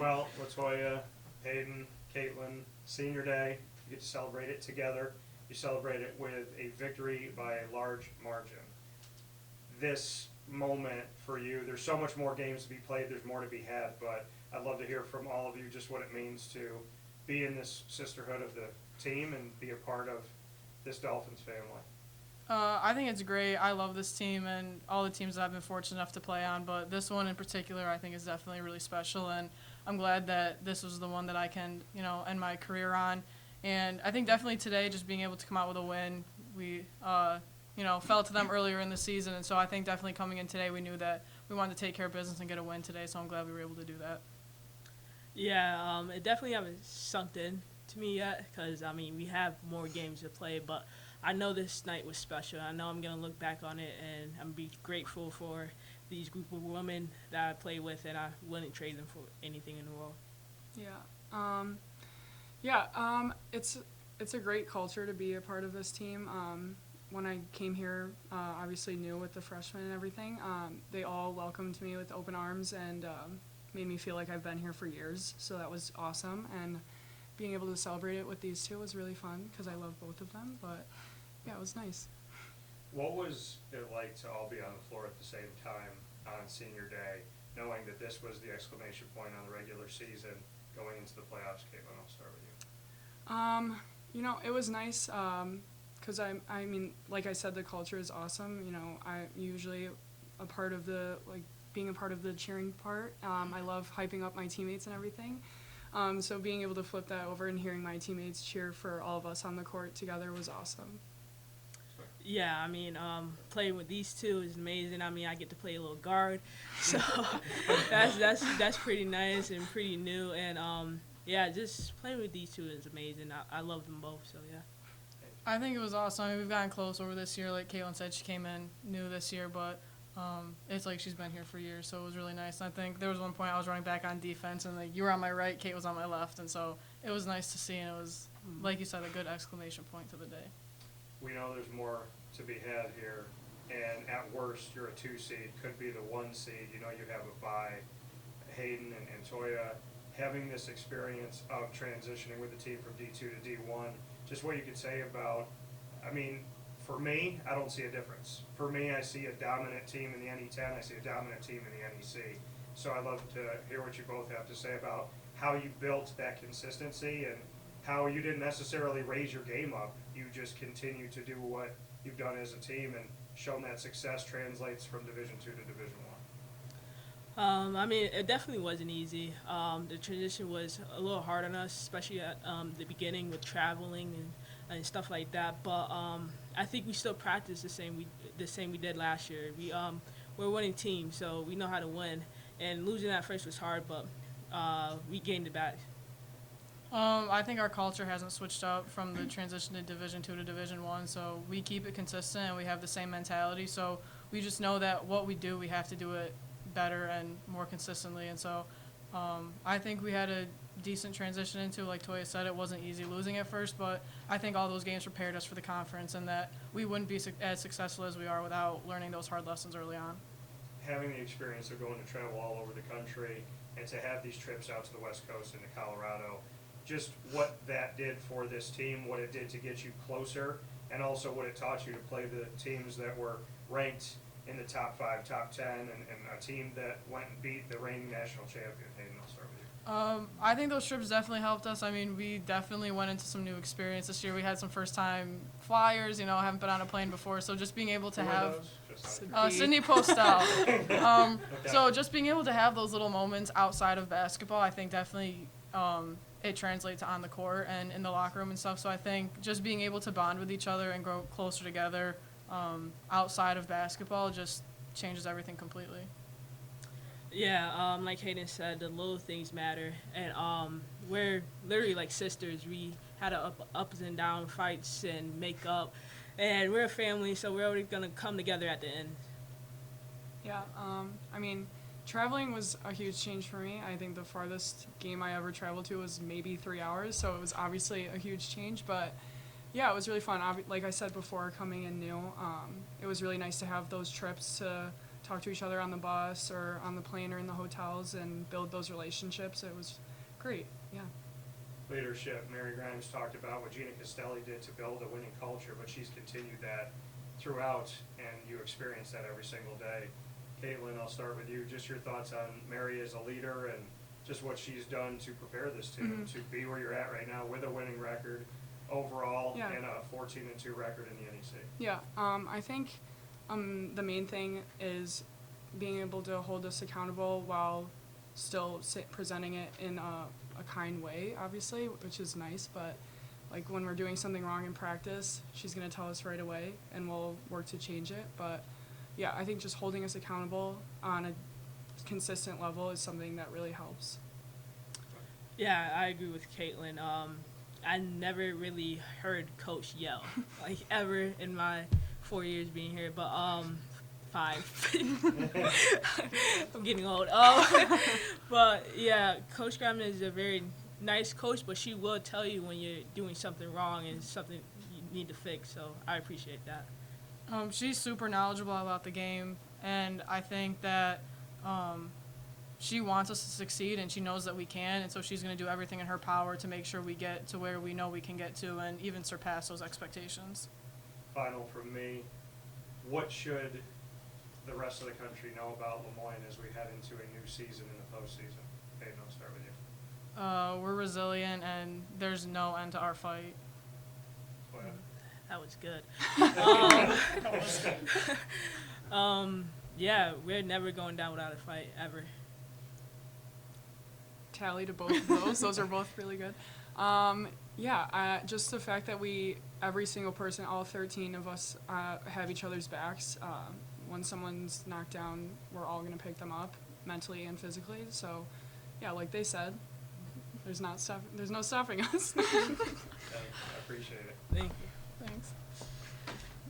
Well, Lytoya, Haedyn, Kaitlyn, senior day, you get to celebrate it together. You celebrate it with a victory by a large margin. This moment for you, there's so much more games to be played, there's more to be had, but I'd love to hear from all of you just what it means to be in this sisterhood of the team and be a part of this Dolphins family. I think it's great. I love this team and all the teams that I've been fortunate enough to play on, but this one in particular I think is definitely really special, and I'm glad that this was the one that I can, end my career on. And I think definitely today just being able to come out with a win, we, fell to them earlier in the season, and so I think definitely coming in today we knew that we wanted to take care of business and get a win today, so I'm glad we were able to do that. Yeah, it definitely haven't sunk in to me yet because, we have more games to play, but I know this night was special. I know I'm going to look back on it, and I'm going to be grateful for these group of women that I play with, and I wouldn't trade them for anything in the world. It's a great culture to be a part of this team. When I came here, obviously new with the freshmen and everything, they all welcomed me with open arms and made me feel like I've been here for years. So that was awesome, and being able to celebrate it with these two was really fun because I love both of them. But yeah, it was nice. What was it like to all be on the floor at the same time on senior day, knowing that this was the exclamation point on the regular season going into the playoffs? Kaitlyn, I'll start with you. It was nice because like I said, the culture is awesome. I'm usually a part of being a part of the cheering part. I love hyping up my teammates and everything. So being able to flip that over and hearing my teammates cheer for all of us on the court together was awesome. Yeah, playing with these two is amazing. I get to play a little guard, so that's pretty nice and pretty new. And just playing with these two is amazing. I love them both. So yeah. I think it was awesome. We've gotten close over this year. Like Kaitlyn said, she came in new this year, but it's like she's been here for years, so it was really nice. And I think there was one point I was running back on defense, and you were on my right, Kate was on my left, and so it was nice to see, and it was, like you said, a good exclamation point to the day. We know there's more to be had here, and at worst, you're a 2 seed, could be the 1 seed. You have a bye. Haedyn and Toya, having this experience of transitioning with the team from D2 to D1, just what you could say about, for me, I don't see a difference. For me, I see a dominant team in the NE10. I see a dominant team in the NEC. So I'd love to hear what you both have to say about how you built that consistency and how you didn't necessarily raise your game up. You just continue to do what you've done as a team and shown that success translates from Division II to Division I. It definitely wasn't easy. The transition was a little hard on us, especially at the beginning with traveling and stuff like that. But I think we still practice the same we did last year. We're a winning team, so we know how to win. And losing at first was hard, but we gained it back. I think our culture hasn't switched up from the transition to Division II to Division I, so we keep it consistent and we have the same mentality. So we just know that what we do, we have to do it better and more consistently. And so I think we had a decent transition into, like Toya said, it wasn't easy losing at first, but I think all those games prepared us for the conference and that we wouldn't be as successful as we are without learning those hard lessons early on. Having the experience of going to travel all over the country and to have these trips out to the West Coast and to Colorado, just what that did for this team, what it did to get you closer, and also what it taught you to play the teams that were ranked in the top 5, top 10, and a team that went and beat the reigning national champion. Haedyn, I'll start with you. I think those trips definitely helped us. We definitely went into some new experience this year. We had some first-time flyers, haven't been on a plane before, so just being able to have Sydney Postel. Okay. So just being able to have those little moments outside of basketball, I think definitely it translates on the court and in the locker room and stuff. So I think just being able to bond with each other and grow closer together outside of basketball just changes everything completely. Yeah, like Haedyn said, the little things matter, and we're literally like sisters. We had ups and down fights and make up, and we're a family, so we're already gonna come together at the end. Yeah, traveling was a huge change for me. I think the farthest game I ever traveled to was maybe 3 hours, so it was obviously a huge change, but yeah, it was really fun. Like I said before, coming in new, it was really nice to have those trips to talk to each other on the bus or on the plane or in the hotels and build those relationships. It was great. Yeah. Leadership, Mary Grimes talked about what Gina Castelli did to build a winning culture, but she's continued that throughout, and you experience that every single day. Kaitlyn, I'll start with you. Just your thoughts on Mary as a leader and just what she's done to prepare this team to be where you're at right now with a winning record overall and a 14-2 record in the NEC. Yeah, I think the main thing is being able to hold us accountable while still presenting it in a kind way, obviously, which is nice, but like when we're doing something wrong in practice, she's going to tell us right away and we'll work to change it. But yeah, I think just holding us accountable on a consistent level is something that really helps. Yeah, I agree with Kaitlyn. I never really heard Coach yell, like, ever in my 4 years being here, but 5. I'm getting old. But yeah, Coach Grimes is a very nice coach, but she will tell you when you're doing something wrong and something you need to fix, so I appreciate that. She's super knowledgeable about the game, and I think that she wants us to succeed, and she knows that we can, and so she's going to do everything in her power to make sure we get to where we know we can get to and even surpass those expectations. Final from me, what should the rest of the country know about Lemoyne as we head into a new season in the postseason? Haedyn, I'll start with you. We're resilient, and there's no end to our fight. Lytoya? That was good. Yeah, we're never going down without a fight, ever. Tally to both of those. Those are both really good. Just the fact that every single person, all 13 of us, have each other's backs. When someone's knocked down, we're all going to pick them up mentally and physically. So, yeah, like they said, there's no stopping us. I appreciate it. Thank you. Thanks.